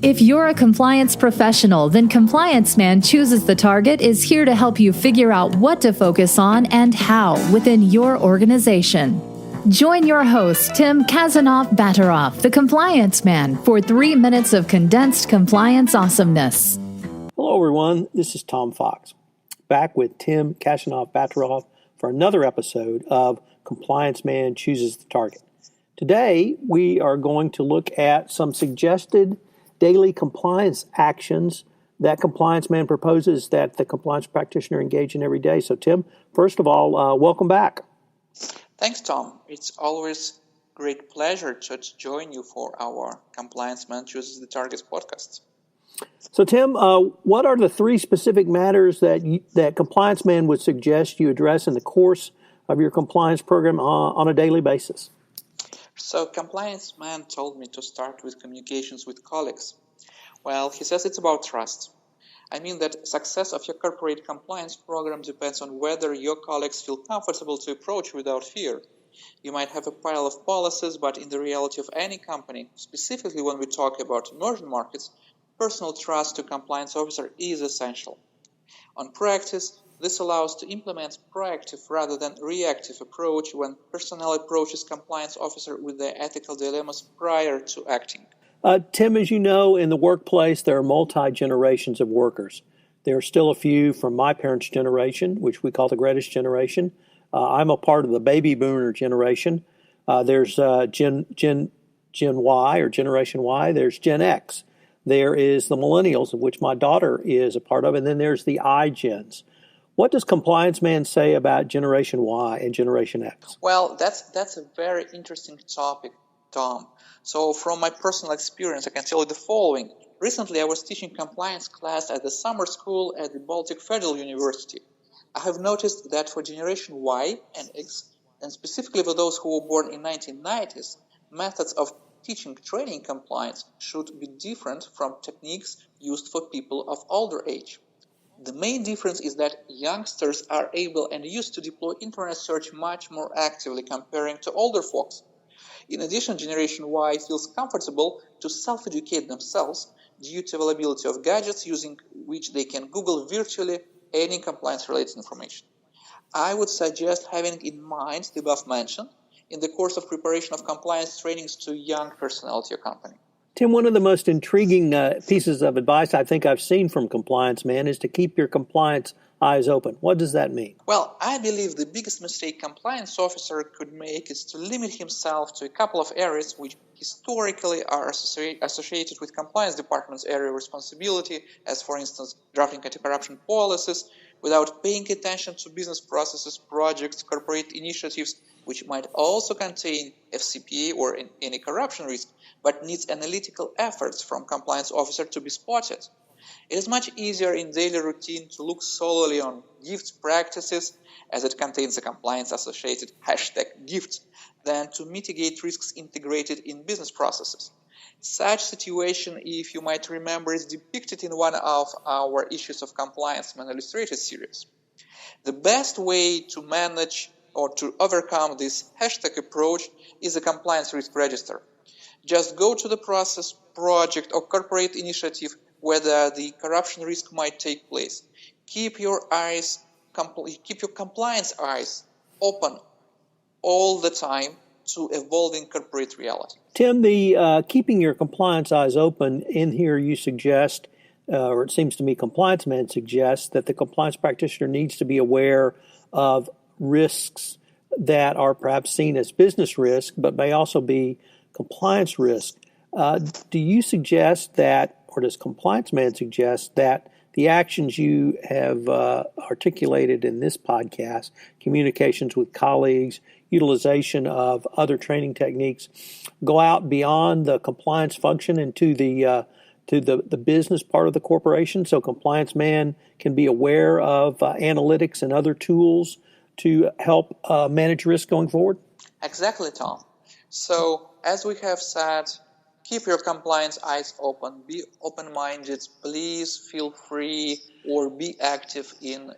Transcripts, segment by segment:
If you're a compliance professional, then Compliance Man Chooses the Target is here to help you figure out what to focus on and how within your organization. Join your host, Tim Khasanov-Batirov, the Compliance Man, for 3 minutes of condensed compliance awesomeness. Hello, everyone. This is Tom Fox, back with Tim Khasanov-Batirov for another episode of Compliance Man Chooses the Target. Today, we are going to look at some suggested daily compliance actions that Compliance Man proposes that the compliance practitioner engage in every day. So, Tim, first of all, welcome back. Thanks, Tom. It's always great pleasure to join you for our Compliance Man Chooses the Target podcast. So, Tim, what are the 3 specific matters that Compliance Man would suggest you address in the course of your compliance program on a daily basis? So, Compliance Man told me to start with communications with colleagues. Well, he says it's about trust. I mean that success of your corporate compliance program depends on whether your colleagues feel comfortable to approach without fear. You might have a pile of policies, but in the reality of any company, specifically when we talk about emerging markets, personal trust to compliance officer is essential. On practice, this allows to implement proactive rather than reactive approach when personnel approaches compliance officer with their ethical dilemmas prior to acting. Tim, as you know, in the workplace, there are multi-generations of workers. There are still a few from my parents' generation, which we call the greatest generation. I'm a part of the baby boomer generation. There's Gen Y or Generation Y. There's Gen X. There is the millennials, of which my daughter is a part of, and then there's the iGens. What does Compliance Man say about Generation Y and Generation X? Well, that's a very interesting topic, Tom. So from my personal experience, I can tell you the following. Recently, I was teaching compliance class at the summer school at the Baltic Federal University. I have noticed that for Generation Y and X, and specifically for those who were born in 1990s, methods of teaching training compliance should be different from techniques used for people of older age. The main difference is that youngsters are able and used to deploy internet search much more actively comparing to older folks. In addition, Generation Y feels comfortable to self-educate themselves due to availability of gadgets using which they can Google virtually any compliance-related information. I would suggest having in mind the above mentioned in the course of preparation of compliance trainings to young personnel at your company. Tim, one of the most intriguing pieces of advice I think I've seen from Compliance Man is to keep your compliance eyes open. What does that mean? Well, I believe the biggest mistake compliance officer could make is to limit himself to a couple of areas which historically are associated with compliance department's area of responsibility, as for instance, drafting anticorruption policies, without paying attention to business processes, projects, corporate initiatives, which might also contain FCPA or any corruption risk, but needs analytical efforts from compliance officer to be spotted. It is much easier in daily routine to look solely on gifts practices, as it contains a compliance-associated #gift, than to mitigate risks integrated in business processes. Such situation, if you might remember, is depicted in one of our Issues of Compliance Man Illustrated series. The best way to manage or to overcome this # approach is a compliance risk register. Just go to the process, project, or corporate initiative whether the corruption risk might take place. Keep your compliance eyes open all the time to evolving corporate reality. Tim, the keeping your compliance eyes open, in here you suggest, or it seems to me Compliance Man suggests, that the compliance practitioner needs to be aware of risks that are perhaps seen as business risk, but may also be compliance risk. Do you suggest that, or does Compliance Man suggest that the actions you have articulated in this podcast, communications with colleagues, utilization of other training techniques, go out beyond the compliance function into the business part of the corporation, so Compliance Man can be aware of analytics and other tools to help manage risk going forward? Exactly, Tom. So, as we have said, keep your compliance eyes open, be open-minded, please feel free or be active in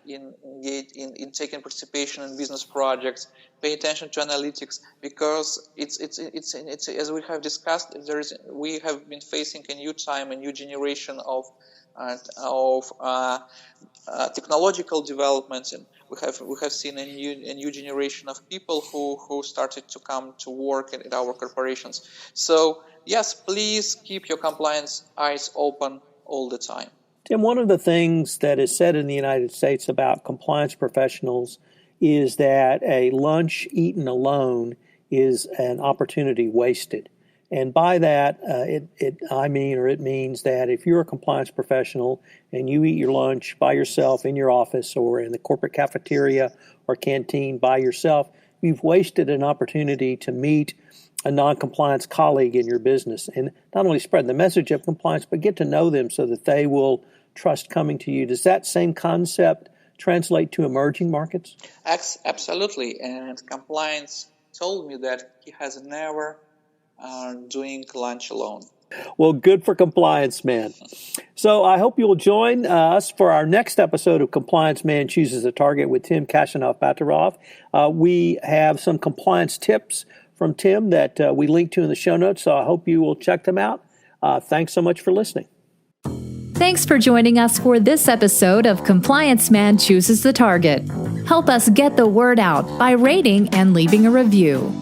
taking participation in business projects. Pay attention to analytics, because it's as we have discussed, we have been facing a new time, a new generation of technological developments, and we have seen a new generation of people who started to come to work at our corporations. So yes, please keep your compliance eyes open all the time. Tim, one of the things that is said in the United States about compliance professionals is that a lunch eaten alone is an opportunity wasted. And by that, it means that if you're a compliance professional and you eat your lunch by yourself in your office or in the corporate cafeteria or canteen by yourself, you've wasted an opportunity to meet a non-compliance colleague in your business and not only spread the message of compliance, but get to know them so that they will trust coming to you. Does that same concept translate to emerging markets? Absolutely. And compliance told me that he has never doing lunch alone. Well, good for Compliance Man. So I hope you'll join us for our next episode of Compliance Man Chooses a Target with Tim Khasanov-Batirov. We have some compliance tips from Tim that we link to in the show notes, so I hope you will check them out. Thanks so much for listening. Thanks for joining us for this episode of Compliance Man Chooses the Target. Help us get the word out by rating and leaving a review.